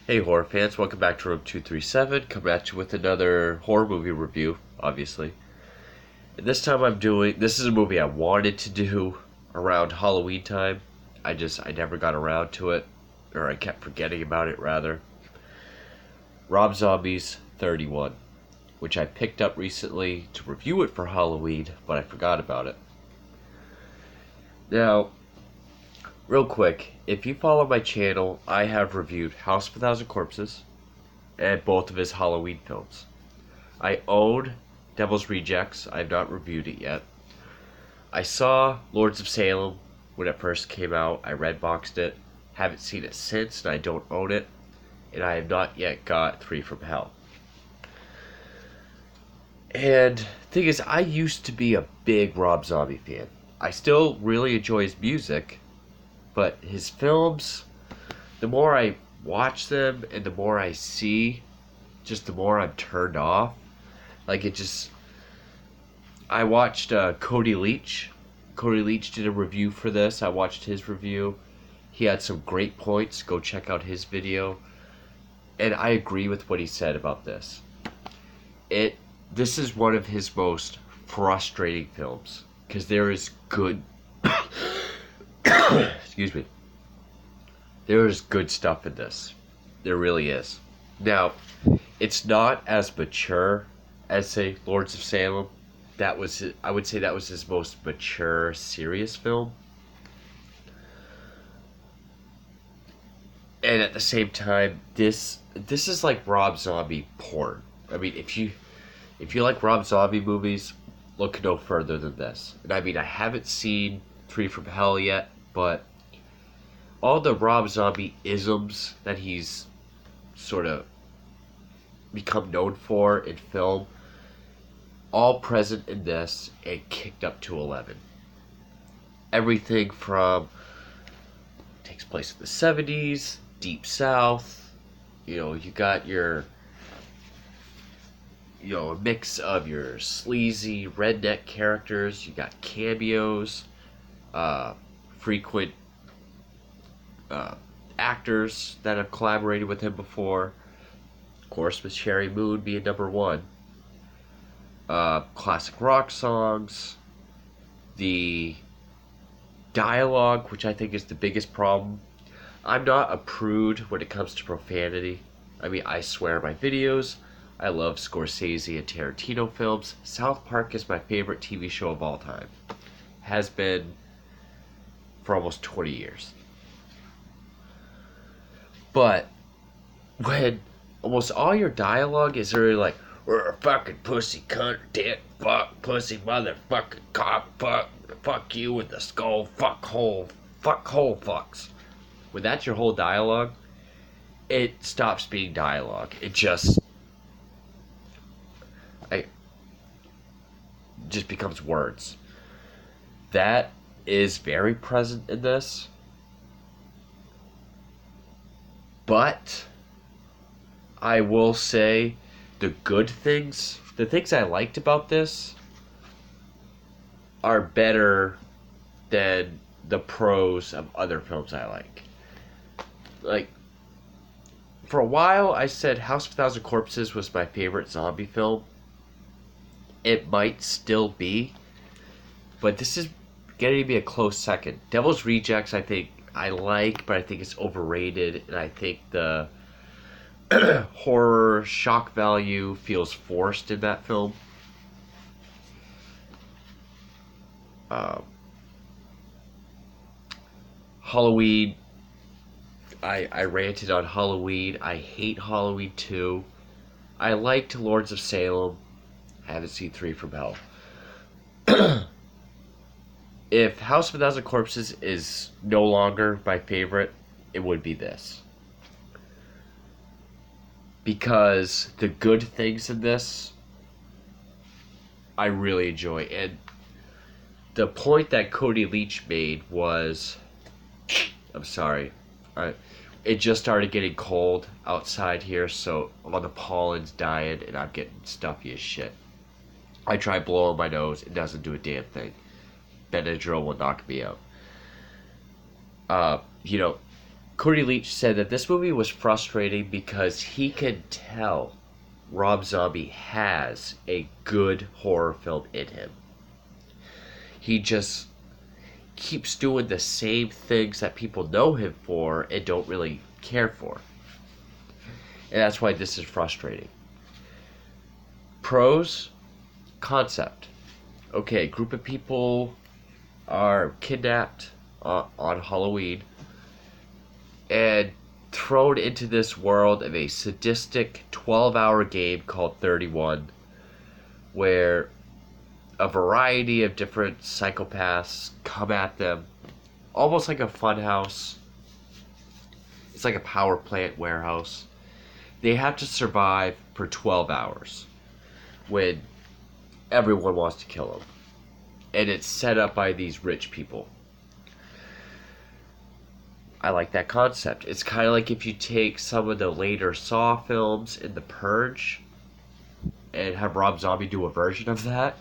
Hey horror fans, welcome back to Room 237. Coming at you with another horror movie review, obviously. And this time this is a movie I wanted to do around Halloween time. I never got around to it, or I kept forgetting about it rather. Rob Zombie's 31, which I picked up recently to review it for Halloween, but I forgot about it. Now, real quick, if you follow my channel, I have reviewed House of a Thousand Corpses and both of his Halloween films. I own Devil's Rejects. I have not reviewed it yet. I saw Lords of Salem when it first came out. I redboxed it. Haven't seen it since, and I don't own it. And I have not yet got Three from Hell. And the thing is, I used to be a big Rob Zombie fan. I still really enjoy his music, but his films, the more I watch them and the more I see, just the more I'm turned off. Like I watched Cody Leach. Cody Leach did a review for this. I watched his review. He had some great points. Go check out his video. And I agree with what he said about this. This is one of his most frustrating films because there is good excuse me. There is good stuff in this. There really is. Now, it's not as mature as, say, Lords of Salem. I would say that was his most mature, serious film. And at the same time, this is like Rob Zombie porn. I mean, if you like Rob Zombie movies, look no further than this. And I mean, I haven't seen Three from Hell yet, but all the Rob Zombie isms that he's sort of become known for in film, all present in this and kicked up to 11. Everything from takes place in the 70s, Deep South. You got your a mix of your sleazy redneck characters. You got cameos, frequent actors that have collaborated with him before. Of course, with Sherri Moon being number one. Classic rock songs. The dialogue, which I think is the biggest problem. I'm not a prude when it comes to profanity. I mean, I swear in my videos. I love Scorsese and Tarantino films. South Park is my favorite TV show of all time. Has been for almost 20 years. But when almost all your dialogue is really like, we're a fucking pussy cunt, dick, fuck, pussy, motherfucking cock, fuck you with the skull, fuck hole fucks. When that's your whole dialogue, it stops being dialogue. It just becomes words. That is very present in this. But I will say the things I liked about this are better than the pros of other films I like. Like, for a while I said House of a Thousand Corpses was my favorite zombie film. It might still be, but this is getting to be a close second. Devil's Rejects I think I like, but I think it's overrated, and I think the horror shock value feels forced in that film. Halloween, I ranted on Halloween. I hate Halloween 2. I liked Lords of Salem. Haven't seen Three from Hell. If House of a Thousand Corpses is no longer my favorite, it would be this. Because the good things in this, I really enjoy. And the point that Cody Leach made was, I'm sorry, it just started getting cold outside here, so all the pollen's dying and I'm getting stuffy as shit. I try blowing my nose, it doesn't do a damn thing. Benadryl will knock me out. Corey Leach said that this movie was frustrating because he could tell Rob Zombie has a good horror film in him. He just keeps doing the same things that people know him for and don't really care for. And that's why this is frustrating. Pros, concept. Okay, group of people are kidnapped on Halloween and thrown into this world of a sadistic 12-hour game called 31, where a variety of different psychopaths come at them, almost like a fun house. It's like a power plant warehouse. They have to survive for 12 hours when everyone wants to kill them. And it's set up by these rich people. I like that concept. It's kind of like if you take some of the later Saw films in The Purge and have Rob Zombie do a version of that.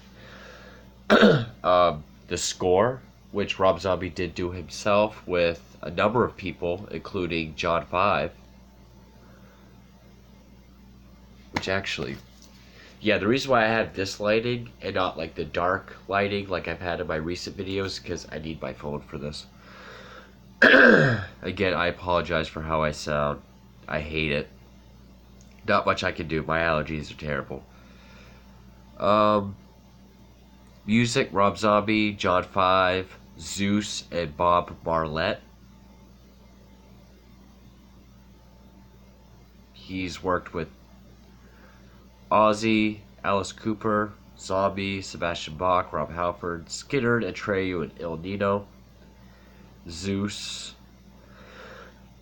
The Score, which Rob Zombie did do himself with a number of people, including John Five. Which actually, yeah, the reason why I have this lighting and not like the dark lighting like I've had in my recent videos, because I need my phone for this. Again, I apologize for how I sound. I hate it. Not much I can do. My allergies are terrible. Music, Rob Zombie, John Five, Zeus, and Bob Marlette. He's worked with Ozzy, Alice Cooper, Zombie, Sebastian Bach, Rob Halford, Skinner, Atreyu, and Il Nino. Zeus.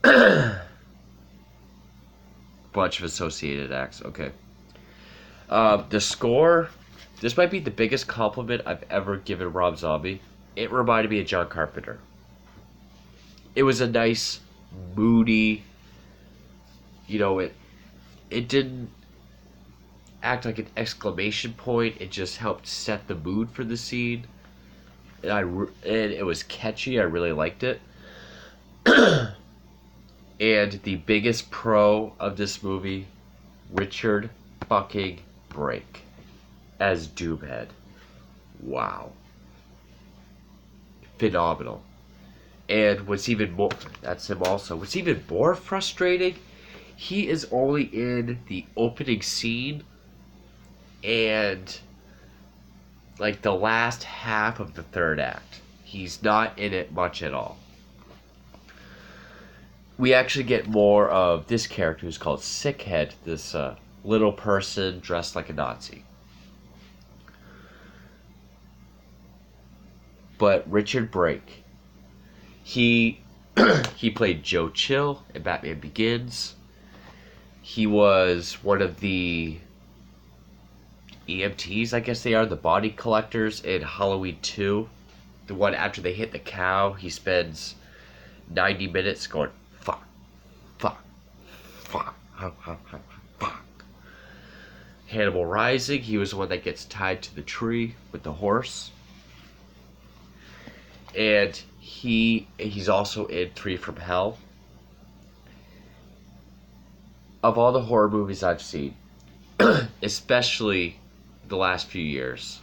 Bunch of associated acts. Okay. The Score. This might be the biggest compliment I've ever given Rob Zombie. It reminded me of John Carpenter. It was a nice, moody, it didn't act like an exclamation point. It just helped set the mood for the scene. And it was catchy. I really liked it. And the biggest pro of this movie, Richard fucking Brake as Doomhead. Wow. Phenomenal. And what's even more, that's him also. What's even more frustrating, he is only in the opening scene and like the last half of the third act. He's not in it much at all. We actually get more of this character who's called Sickhead, this little person dressed like a Nazi. But Richard Brake, he played Joe Chill in Batman Begins. He was one of the EMTs, I guess they are, the body collectors in Halloween 2. The one after they hit the cow, he spends 90 minutes going, fuck, fuck, fuck, fuck. Hannibal Rising, he was the one that gets tied to the tree with the horse. And he's also in 3 from Hell. Of all the horror movies I've seen, especially the last few years,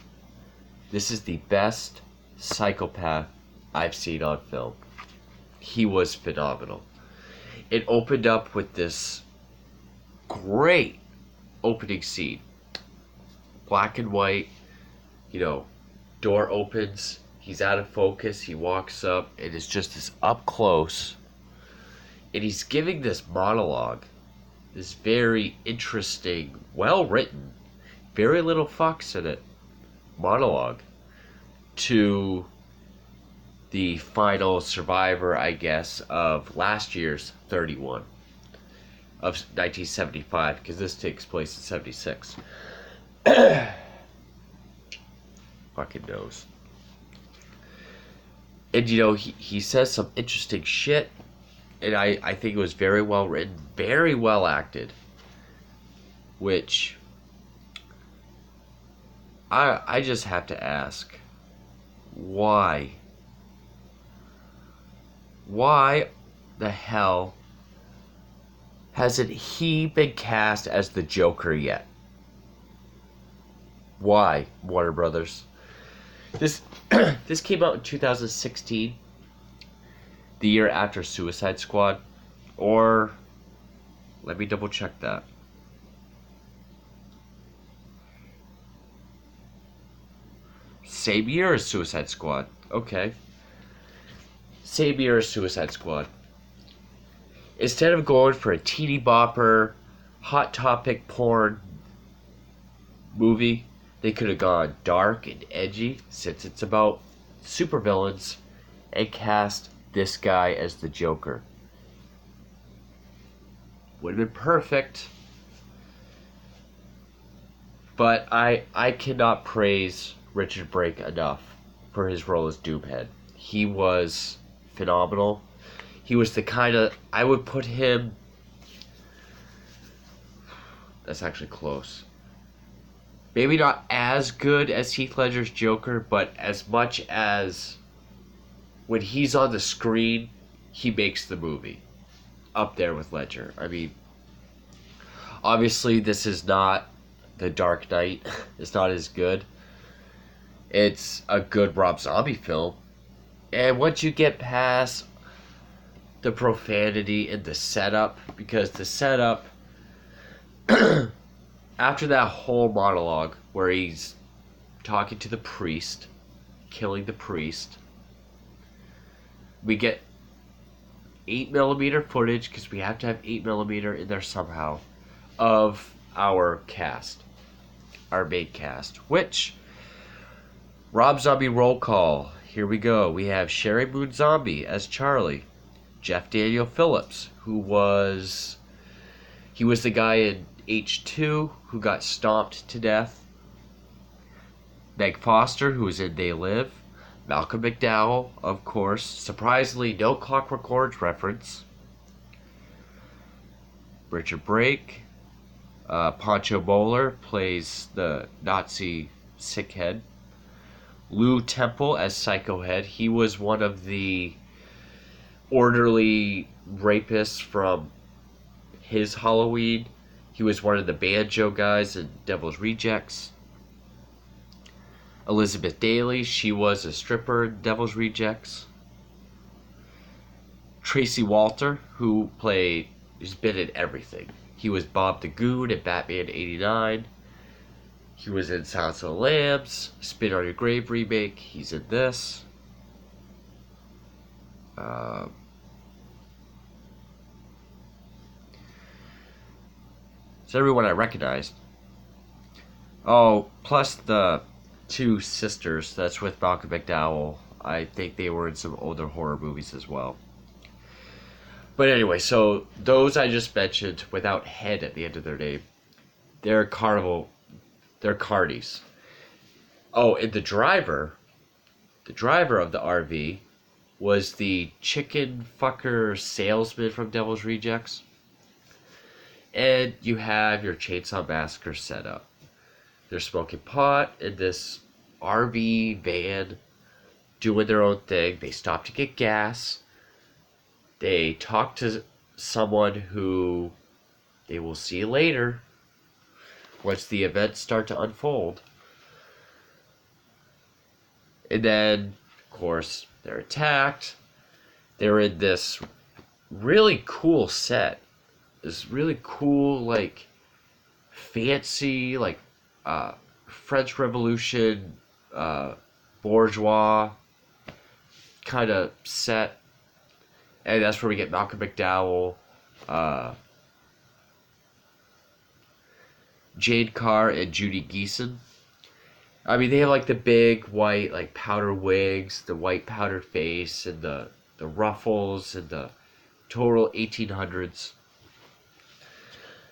this is the best psychopath I've seen on film. He was phenomenal. It opened up with this great opening scene. Black and white, door opens, he's out of focus, he walks up, and it's just this up close, and he's giving this monologue, this very interesting, well written, very little fucks in it, monologue, to the final survivor, I guess, of last year's 31 of 1975, because this takes place in 76. Fucking knows. And he says some interesting shit, and I think it was very well written, very well acted, which I just have to ask, why the hell hasn't he been cast as the Joker yet? Why, Warner Brothers? This this came out in 2016, the year after Suicide Squad, or let me double check that. Same year as Suicide Squad. Okay. Same year as Suicide Squad. Instead of going for a teeny bopper, hot topic porn movie, they could have gone dark and edgy, since it's about supervillains, and cast this guy as the Joker. Would have been perfect. But I cannot praise Richard Brake enough for his role as Doomhead. He was phenomenal. He was the kind of... I would put him... That's actually close. Maybe not as good as Heath Ledger's Joker, but as much as when he's on the screen, he makes the movie. Up there with Ledger. I mean, obviously this is not The Dark Knight. It's not as good. It's a good Rob Zombie film. And once you get past the profanity and the setup, because the setup, after that whole monologue where he's talking to the priest, killing the priest, we get 8mm footage, because we have to have 8mm in there somehow, of our cast, our main cast, which, Rob Zombie roll call, here we go. We have Sherri Moon Zombie as Charlie, Daniel Phillips, he was the guy in H2 who got stomped to death, Meg Foster, who was in They Live, Malcolm McDowell, of course, surprisingly no Clockwork Orange reference, Richard Brake, Pancho Bowler plays the Nazi sickhead, Lou Temple as Psycho Head. He was one of the orderly rapists from his Halloween. He was one of the banjo guys in Devil's Rejects. Elizabeth Daly, she was a stripper in Devil's Rejects. Tracy Walter, he's been in everything. He was Bob the Goon in Batman 89. He was in Silence of the Lambs, Spit on Your Grave remake. He's in this. It's everyone I recognized. Oh, plus the two sisters that's with Malcolm McDowell. I think they were in some older horror movies as well. But anyway, so those I just mentioned without head at the end of their name, they're carnival. They're carnies. Oh, and the driver of the RV was the chicken fucker salesman from Devil's Rejects. And you have your Chainsaw Massacre set up. They're smoking pot in this RV van, doing their own thing. They stop to get gas. They talk to someone who they will see later once the events start to unfold. And then, of course, they're attacked. They're in this really cool set. This really cool, like, fancy, like, French Revolution, bourgeois kind of set. And that's where we get Malcolm McDowell, Jade Carr, and Judy Geeson. I mean, they have like the big white, like, powder wigs, the white powder face, and the ruffles, and the total 1800s.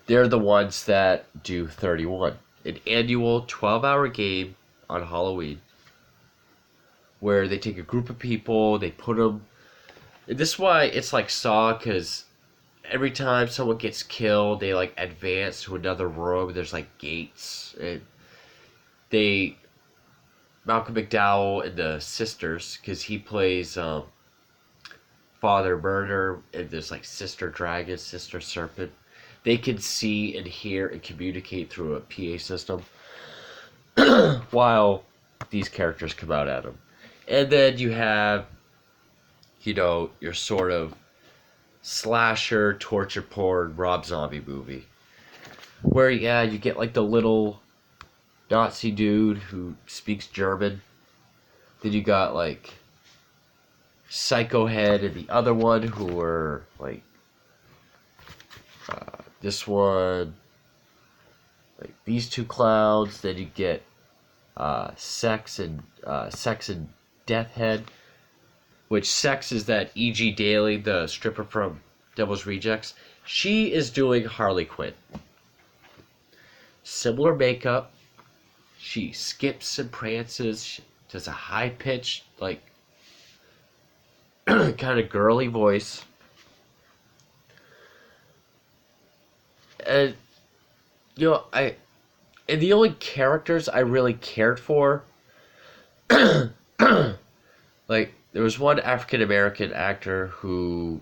They're the ones that do 31, an annual 12-hour game on Halloween, where they take a group of people, they put them. This is why it's like Saw, because every time someone gets killed, they like advance to another room. There's like gates, and Malcolm McDowell and the sisters, because he plays father murder, and there's like sister dragon, sister serpent. They can see and hear and communicate through a PA system while these characters come out at them. And then you have, your sort of slasher, torture porn, Rob Zombie movie. Where, yeah, you get like the little Nazi dude who speaks German. Then you got like Psycho Head and the other one who were like this one, like these two clowns. Then you get Sex and Death Head, which Sex is that E.G. Daily, the stripper from Devil's Rejects. She is doing Harley Quinn. Similar makeup. She skips and prances. She does a high pitched, like, kind of girly voice. And, and the only characters I really cared for, like, there was one African American actor who,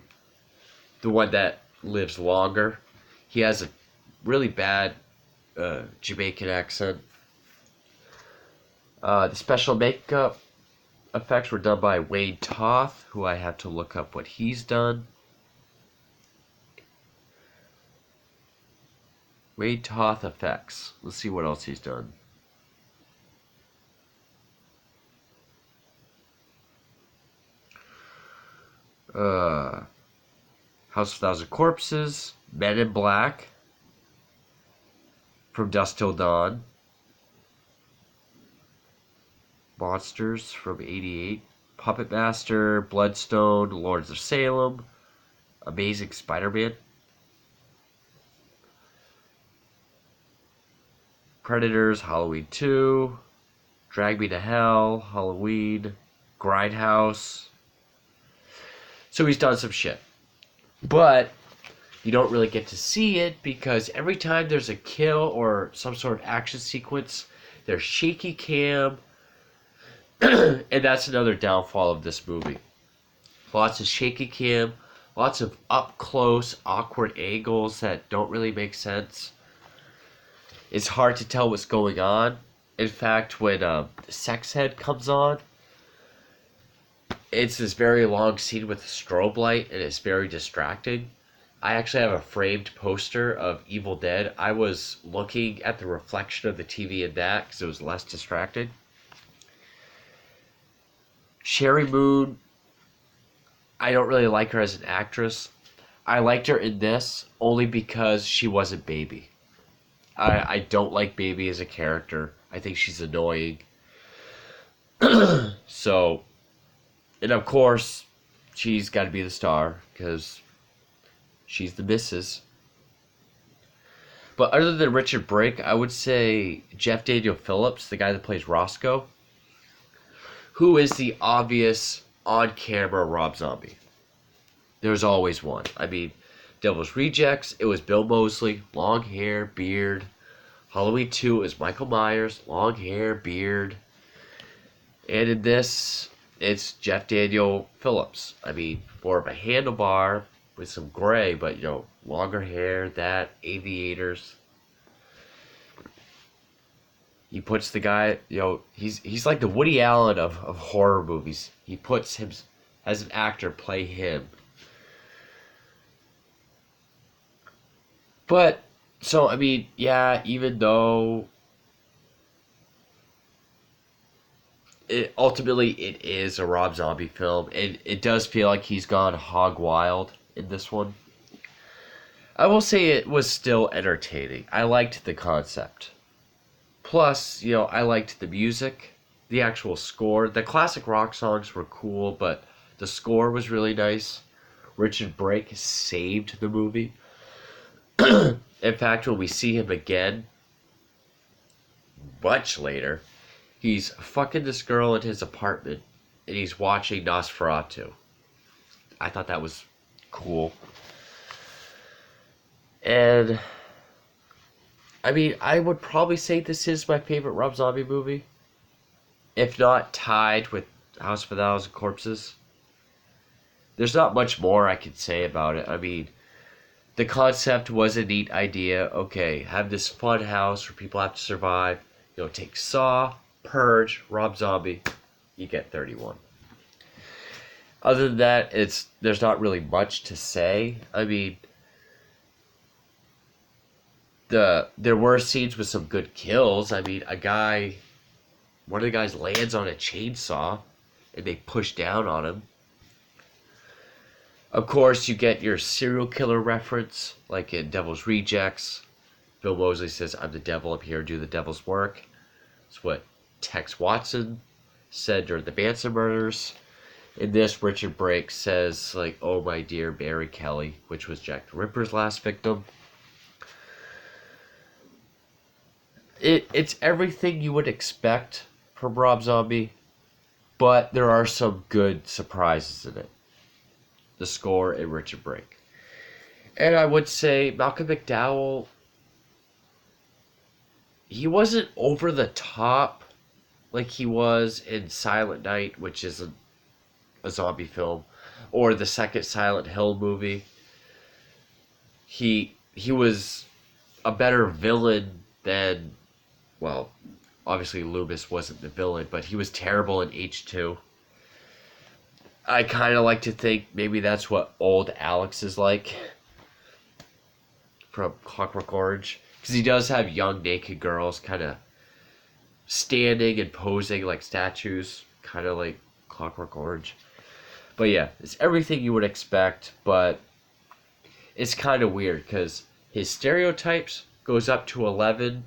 the one that lives longer, he has a really bad Jamaican accent. The special makeup effects were done by Wayne Toth, who I have to look up what he's done. Wayne Toth effects. Let's see what else he's done. House of Thousand Corpses, Men in Black, From Dusk Till Dawn, Monsters from '88, Puppet Master, Bloodstone, Lords of Salem, Amazing Spider-Man, Predators, Halloween 2, Drag Me to Hell, Halloween, Grindhouse. So he's done some shit. But you don't really get to see it because every time there's a kill or some sort of action sequence, there's shaky cam. And that's another downfall of this movie. Lots of shaky cam, lots of up close, awkward angles that don't really make sense. It's hard to tell what's going on. In fact, when the sex head comes on, it's this very long scene with a strobe light, and it's very distracting. I actually have a framed poster of Evil Dead. I was looking at the reflection of the TV in that because it was less distracting. Sherri Moon, I don't really like her as an actress. I liked her in this only because she wasn't Baby. I don't like Baby as a character. I think she's annoying. So, and of course, she's got to be the star because she's the missus. But other than Richard Brake, I would say Daniel Phillips, the guy that plays Roscoe, who is the obvious on-camera Rob Zombie. There's always one. I mean, Devil's Rejects, it was Bill Moseley, long hair, beard. Halloween 2, it was Michael Myers, long hair, beard. And in this, it's Daniel Phillips. I mean, more of a handlebar with some gray, but, longer hair, that, aviators. He puts the guy, he's like the Woody Allen of horror movies. He puts him, as an actor, play him. But, so, I mean, yeah, even though ultimately it is a Rob Zombie film, it does feel like he's gone hog wild in this one. I will say it was still entertaining. I liked the concept. Plus, I liked the music, the actual score. The classic rock songs were cool, but the score was really nice. Richard Brake saved the movie. In fact, when we see him again, much later, he's fucking this girl in his apartment, and he's watching Nosferatu. I thought that was cool. And, I mean, I would probably say this is my favorite Rob Zombie movie. If not tied with House of a Thousand Corpses. there's not much more I can say about it. I mean, the concept was a neat idea. Okay, have this fun house where people have to survive. You know, take Saw, Purge, Rob Zombie, you get 31. Other than that, there's not really much to say. I mean, there were scenes with some good kills. I mean, one of the guys lands on a chainsaw, and they push down on him. Of course, you get your serial killer reference, like in Devil's Rejects. Bill Moseley says, "I'm the devil, I'm here to do the devil's work." It's what Tex Watson said during the Manson murders. In this, Richard Brake says, like, "Oh, my dear Mary Kelly," which was Jack the Ripper's last victim. It's everything you would expect from Rob Zombie, but there are some good surprises in it. The score and Richard Brake. And I would say Malcolm McDowell, he wasn't over the top like he was in Silent Night, which is a zombie film, or the second Silent Hill movie. He was a better villain than, well, obviously Loomis wasn't the villain, but he was terrible in H2. I kind of like to think maybe that's what old Alex is like from Clockwork Orange. Because he does have young naked girls kind of standing and posing like statues, kind of like Clockwork Orange. But yeah, it's everything you would expect, but it's kind of weird because his stereotypes goes up to 11.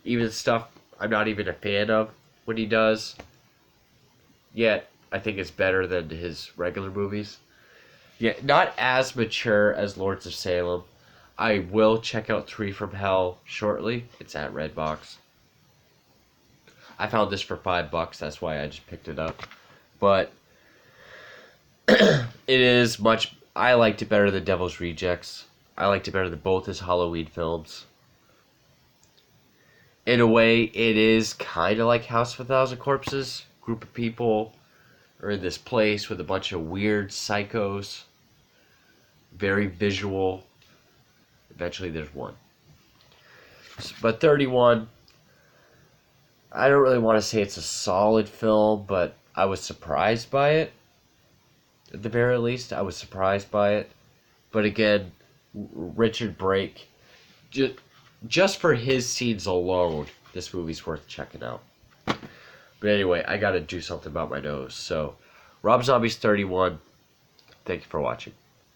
Even stuff I'm not even a fan of when he does. Yet, I think it's better than his regular movies. Yeah, not as mature as Lords of Salem. I will check out 3 from Hell shortly. It's at Redbox. I found this for $5. That's why I just picked it up. But it is much... I liked it better than Devil's Rejects. I liked it better than both his Halloween films. In a way, it is kind of like House of a Thousand Corpses. Group of people are in this place with a bunch of weird psychos. Very visual. Eventually there's one. But 31, I don't really want to say it's a solid film, but I was surprised by it. At the very least, I was surprised by it. But again, Richard Brake, just for his scenes alone, this movie's worth checking out. But anyway, I gotta do something about my nose. So, Rob Zombie's 31. Thank you for watching.